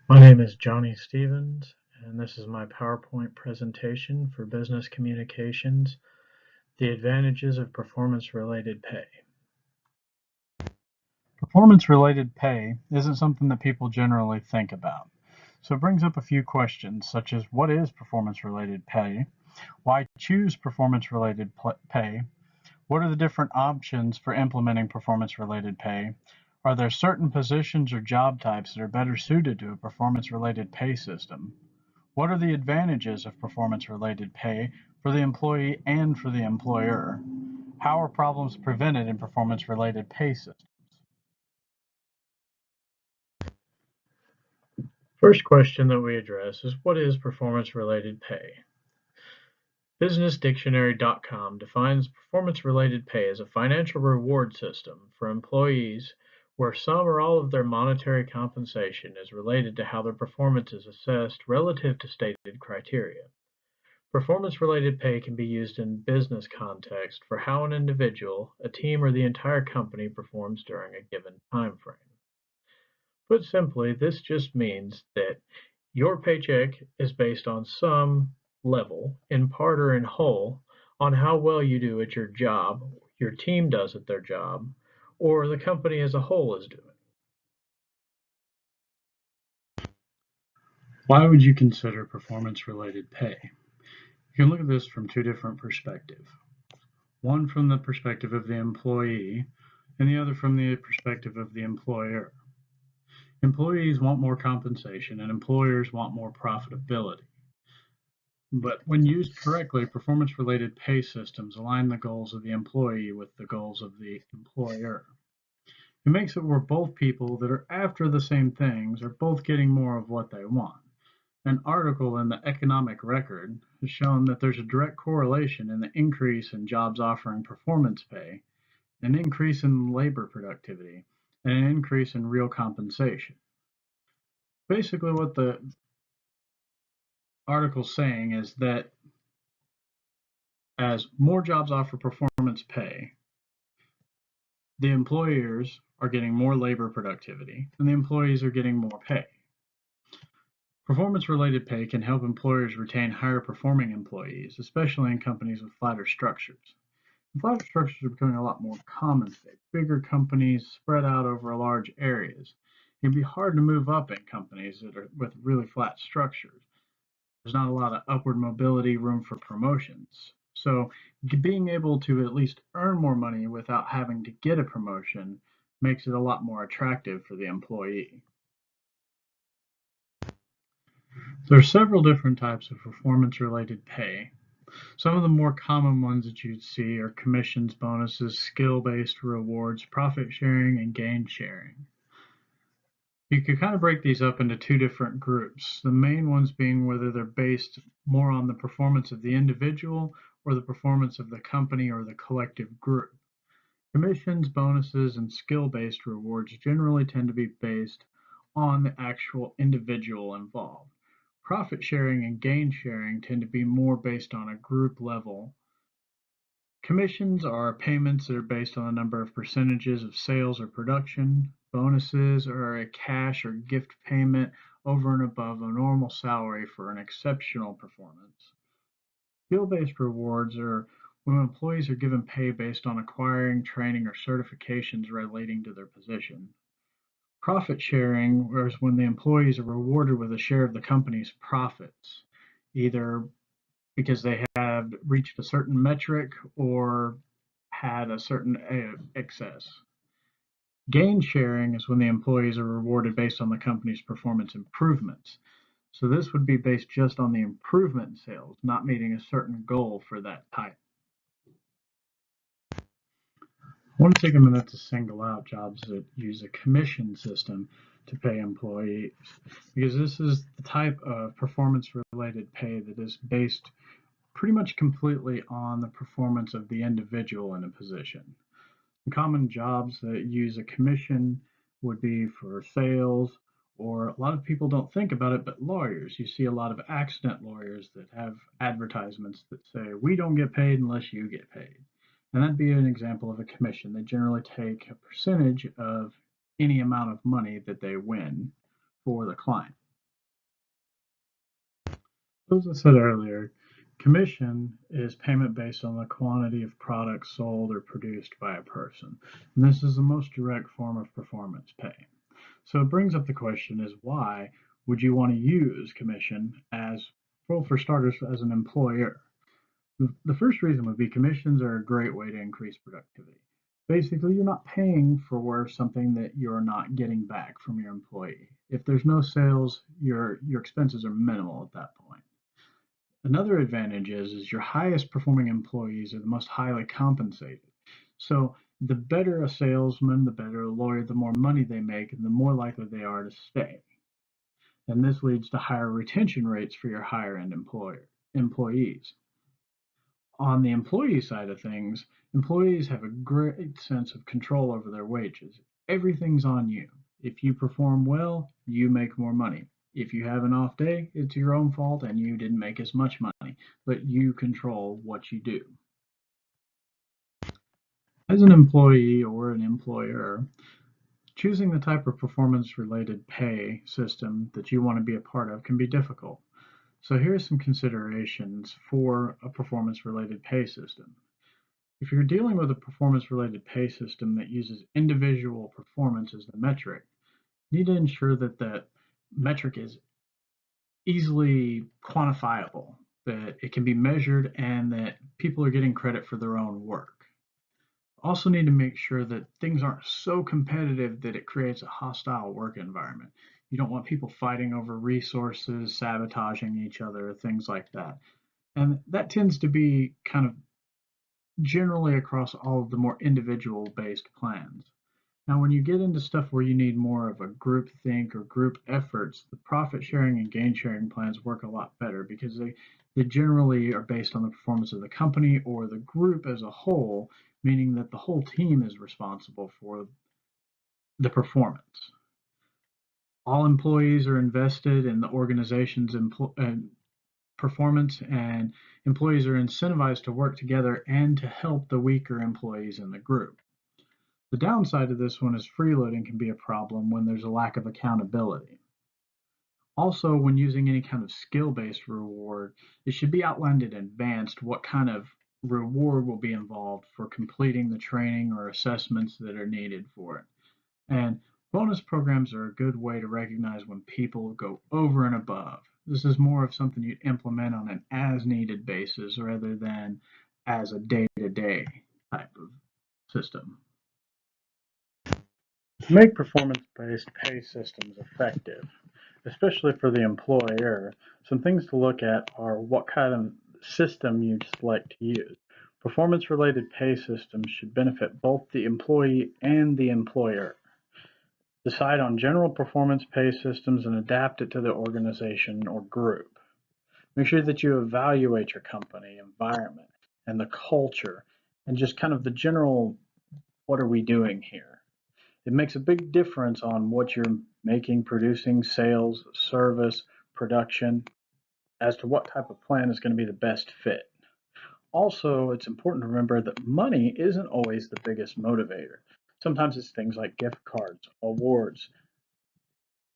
My name is Johnny Stevens, and this is my PowerPoint presentation for business communications, the advantages of performance-related pay. Performance-related pay isn't something that people generally think about. So it brings up a few questions, such as what is performance-related pay? Why choose performance-related pay? What are the different options for implementing performance-related pay? Are there certain positions or job types that are better suited to a performance-related pay system? What are the advantages of performance-related pay for the employee and for the employer? How are problems prevented in performance-related pay systems? First question that we address is what is performance-related pay? BusinessDictionary.com defines performance-related pay as a financial reward system for employees where some or all of their monetary compensation is related to how their performance is assessed relative to stated criteria. Performance-related pay can be used in business context for how an individual, a team, or the entire company performs during a given time frame. Put simply, this just means that your paycheck is based on some level, in part or in whole, on how well you do at your job, your team does at their job, or the company as a whole is doing. Why would you consider performance-related pay? You can look at this from two different perspectives. One from the perspective of the employee, and the other from the perspective of the employer. Employees want more compensation, and employers want more profitability. But when used correctly, performance-related pay systems align the goals of the employee with the goals of the employer. It makes it where both people that are after the same things are both getting more of what they want. An article in the Economic Record has shown that there's a direct correlation in the increase in jobs offering performance pay, an increase in labor productivity, and an increase in real compensation. Basically, what the article's saying is that as more jobs offer performance pay, the employers are getting more labor productivity and the employees are getting more pay. Performance-related pay can help employers retain higher performing employees, especially in companies with flatter structures. Flatter structures are becoming a lot more commonplace. Bigger companies spread out over large areas. It can be hard to move up in companies that are with really flat structures. There's not a lot of upward mobility, room for promotions. So being able to at least earn more money without having to get a promotion makes it a lot more attractive for the employee. There are several different types of performance-related pay. Some of the more common ones that you'd see are commissions, bonuses, skill-based rewards, profit sharing, and gain sharing. You could kind of break these up into two different groups, the main ones being whether they're based more on the performance of the individual or the performance of the company or the collective group. Commissions, bonuses, and skill-based rewards generally tend to be based on the actual individual involved. Profit sharing and gain sharing tend to be more based on a group level. Commissions are payments that are based on the number of percentages of sales or production. Bonuses are a cash or gift payment over and above a normal salary for an exceptional performance. Skill-based rewards are when employees are given pay based on acquiring, training, or certifications relating to their position. Profit sharing is when the employees are rewarded with a share of the company's profits, either because they have reached a certain metric or had a certain excess. Gain sharing is when the employees are rewarded based on the company's performance improvements. So this would be based just on the improvement in sales, not meeting a certain goal for that type. I want to take a minute to single out jobs that use a commission system to pay employees, because this is the type of performance-related pay that is based pretty much completely on the performance of the individual in a position. Common jobs that use a commission would be for sales, or a lot of people don't think about it, but lawyers. You see a lot of accident lawyers that have advertisements that say, we don't get paid unless you get paid. And that'd be an example of a commission. They generally take a percentage of any amount of money that they win for the client. As I said earlier, commission is payment based on the quantity of products sold or produced by a person. And this is the most direct form of performance pay. So it brings up the question is why would you want to use commission as, well, for starters, as an employer? The first reason would be commissions are a great way to increase productivity. Basically, you're not paying for something that you're not getting back from your employee. If there's no sales, your expenses are minimal at that point. Another advantage is your highest performing employees are the most highly compensated. So the better a salesman, the better a lawyer, the more money they make, and the more likely they are to stay. And this leads to higher retention rates for your higher end employees. On the employee side of things, employees have a great sense of control over their wages. Everything's on you. If you perform well, you make more money. If you have an off day, it's your own fault and you didn't make as much money, but you control what you do. As an employee or an employer, choosing the type of performance-related pay system that you want to be a part of can be difficult. So here are some considerations for a performance-related pay system. If you're dealing with a performance-related pay system that uses individual performance as the metric, you need to ensure that that metric is easily quantifiable, that it can be measured, and that people are getting credit for their own work. Also need to make sure that things aren't so competitive that it creates a hostile work environment. You don't want people fighting over resources, sabotaging each other, things like that. And that tends to be kind of generally across all of the more individual based plans. Now, when you get into stuff where you need more of a group think or group efforts, the profit sharing and gain sharing plans work a lot better because they generally are based on the performance of the company or the group as a whole, meaning that the whole team is responsible for the performance. All employees are invested in the organization's performance, and employees are incentivized to work together and to help the weaker employees in the group. The downside of this one is freeloading can be a problem when there's a lack of accountability. Also, when using any kind of skill-based reward, it should be outlined in advance what kind of reward will be involved for completing the training or assessments that are needed for it. And bonus programs are a good way to recognize when people go over and above. This is more of something you implement on an as-needed basis rather than as a day-to-day type of system. To make performance-based pay systems effective, especially for the employer, some things to look at are what kind of system you select to use. Performance-related pay systems should benefit both the employee and the employer. Decide on general performance pay systems and adapt it to the organization or group. Make sure that you evaluate your company, environment, and the culture, and just kind of the general, what are we doing here? It makes a big difference on what you're making, producing, sales, service, production, as to what type of plan is going to be the best fit. Also, it's important to remember that money isn't always the biggest motivator. Sometimes it's things like gift cards, awards,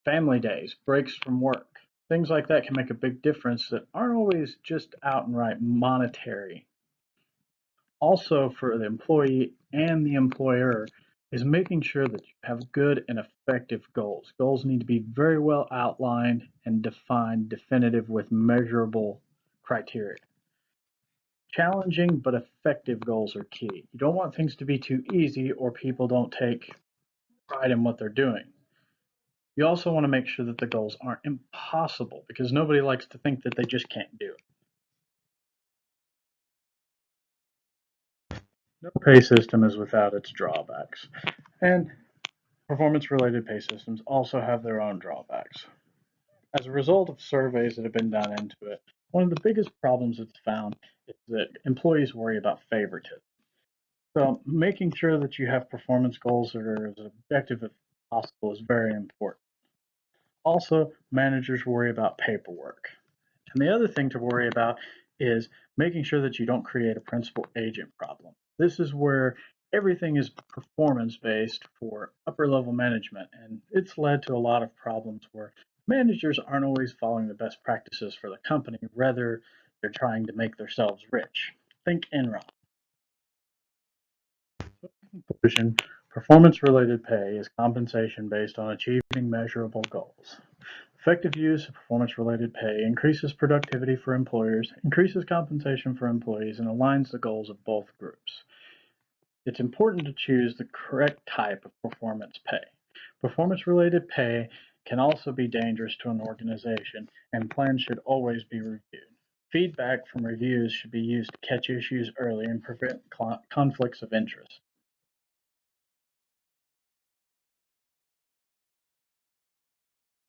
family days, breaks from work. Things like that can make a big difference that aren't always just outright monetary. Also, for the employee and the employer, is making sure that you have good and effective goals. Goals need to be very well outlined and defined, definitive with measurable criteria. Challenging but effective goals are key. You don't want things to be too easy or people don't take pride in what they're doing. You also want to make sure that the goals aren't impossible because nobody likes to think that they just can't do it. No pay system is without its drawbacks, and performance-related pay systems also have their own drawbacks. As a result of surveys that have been done into it, one of the biggest problems it's found is that employees worry about favoritism. So making sure that you have performance goals that are as objective as possible is very important. Also, managers worry about paperwork. And the other thing to worry about is making sure that you don't create a principal agent problem. This is where everything is performance based for upper level management, and it's led to a lot of problems where Managers aren't always following the best practices for the company, rather, they're trying to make themselves rich. Think Enron. In conclusion, performance-related pay is compensation based on achieving measurable goals. Effective use of performance-related pay increases productivity for employers, increases compensation for employees, and aligns the goals of both groups. It's important to choose the correct type of performance pay. Performance-related pay can also be dangerous to an organization, and plans should always be reviewed. Feedback from reviews should be used to catch issues early and prevent conflicts of interest.